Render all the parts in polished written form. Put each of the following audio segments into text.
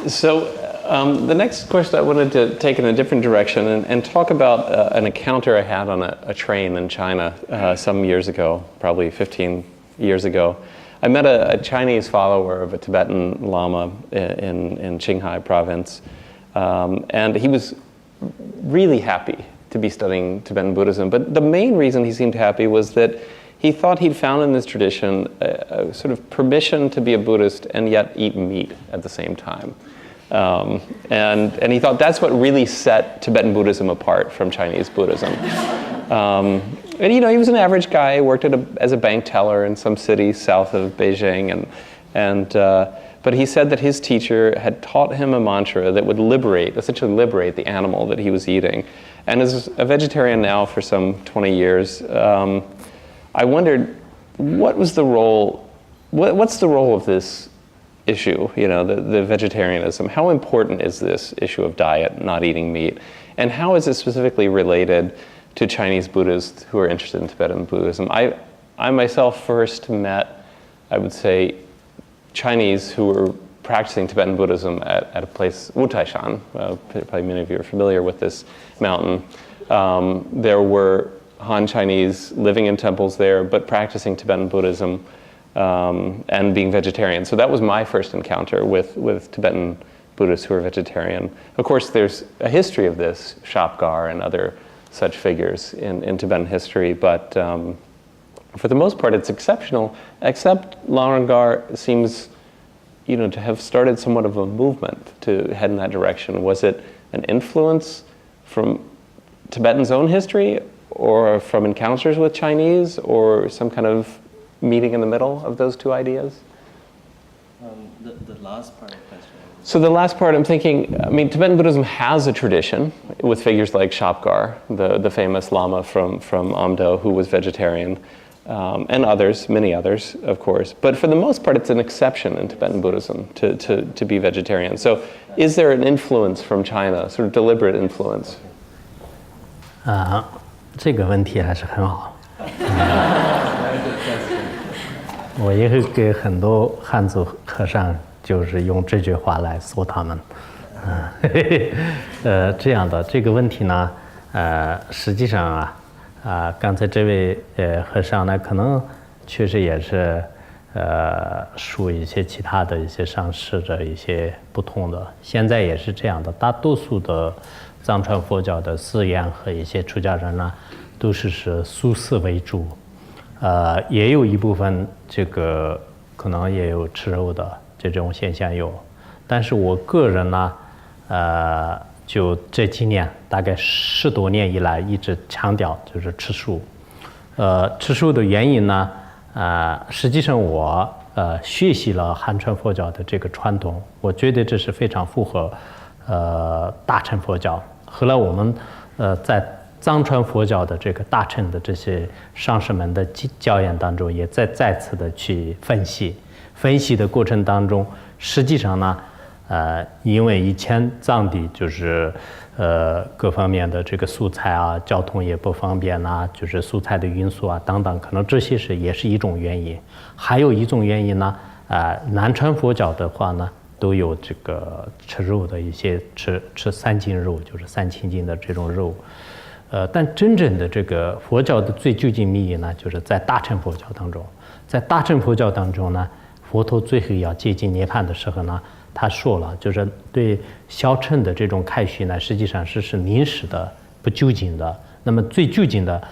So the next question I wanted to take in a different direction and talk about an encounter I had on a train in China some years ago, probably 15 years ago. I met a Chinese follower of a Tibetan Lama in Qinghai province, and he was really happy to be studying Tibetan Buddhism. But the main reason he seemed happy was that he thought he'd found in this tradition a sort of permission to be a Buddhist and yet eat meat at the same time. And he thought that's what really set Tibetan Buddhism apart from Chinese Buddhism. And he was an average guy, worked as a bank teller in some city south of Beijing, but he said that his teacher had taught him a mantra that would essentially liberate the animal that he was eating. And as a vegetarian now for some 20 years, I wondered what's the role of this issue, the vegetarianism? How important is this issue of diet, not eating meat? And how is it specifically related to Chinese Buddhists who are interested in Tibetan Buddhism? I myself first met, I would say, Chinese who were practicing Tibetan Buddhism at a place, Wutaishan. Probably many of you are familiar with this mountain. There were Han Chinese living in temples there, but practicing Tibetan Buddhism and being vegetarian. So that was my first encounter with Tibetan Buddhists who are vegetarian. Of course, there's a history of this, Shabgar and other such figures in Tibetan history, but for the most part, it's exceptional, except Larangar seems to have started somewhat of a movement to head in that direction. Was it an influence from Tibetan's own history, or from encounters with Chinese, or some kind of meeting in the middle of those two ideas? The last part of the question. So the last part, I'm thinking, Tibetan Buddhism has a tradition with figures like Shabgar, the famous Lama from Amdo who was vegetarian, and others, many others, of course. But for the most part, it's an exception in Tibetan Buddhism to be vegetarian. So is there an influence from China, sort of deliberate influence? 这个问题还是很好。我也会给很多汉族和尚就是用这句话来说他们。这样的这个问题呢，实际上刚才这位和尚呢，可能确实也是属一些其他的一些上师的一些不同的。现在也是这样的，大多数的藏传佛教的寺院和一些出家人呢，都是素食为主，也有一部分这个可能也有吃肉的这种现象有，但是我个人呢，就这几年大概10多年以来一直强调就是吃素，吃素的原因呢，实际上我学习了汉传佛教的这个传统，我觉得这是非常符合大乘佛教。后来我们在藏传佛教的这个大乘的这些上师们的教研当中，也再次的去分析的过程当中，实际上呢，因为以前藏地就是各方面的这个素材啊，交通也不方便啊，就是素材的运输啊等等，可能这些也是一种原因。还有一种原因呢，南传佛教的话呢，都有这个吃肉的一些吃三净肉，就是三清净的这种肉。但真正的这个佛教的最究竟密意呢，就是在大乘佛教当中。在大乘佛教当中呢，佛陀最后要接近涅槃的时候呢，他说了，就是对小乘的这种开示呢，实际上是临时的、不究竟的。那么最究竟的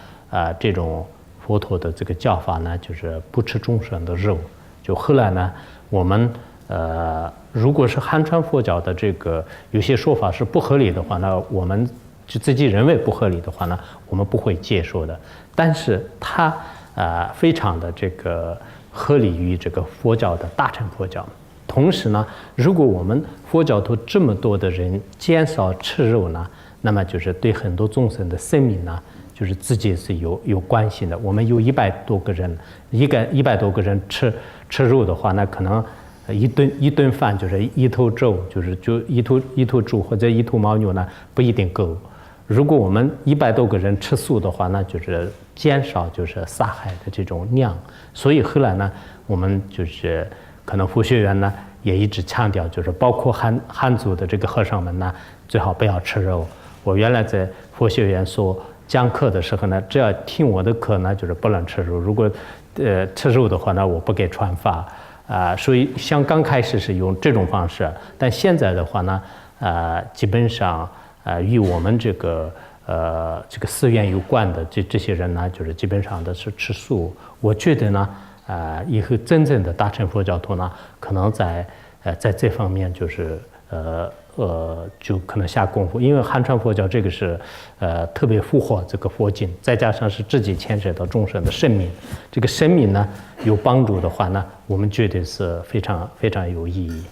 这种佛陀的这个教法呢，就是不吃众生的肉。就后来呢，我们如果是汉传佛教的这个有些说法是不合理的话呢，我们就自己认为不合理的话呢，我们不会接受的。但是它非常的这个合理于这个佛教的大乘佛教。同时呢，如果我们佛教徒这么多的人减少吃肉呢，那么就是对很多众生的生命呢，就是直接是有关系的。我们有100多个人，100多个人吃肉的话，那可能一顿饭就是一头猪，就一头猪或者一头牦牛呢，不一定够。如果我们100多个人吃素的话，那就是减少就是杀害的这种量。所以后来呢，我们就是可能佛学院呢也一直强调，就是包括汉族的这个和尚们呢，最好不要吃肉。我原来在佛学院讲课的时候呢，只要听我的课呢，就是不能吃肉。如果吃肉的话呢，我不给传法所以像刚开始是用这种方式，但现在的话呢，基本上与我们这个寺院有关的这些人呢，就是基本上都是吃素。我觉得呢，以后真正的大乘佛教徒呢，可能在这方面就是就可能下功夫，因为汉传佛教这个是特别符合这个佛经，再加上是自己牵涉到众生的生命，这个生命呢有帮助的话呢，我们觉得是非常非常有意义。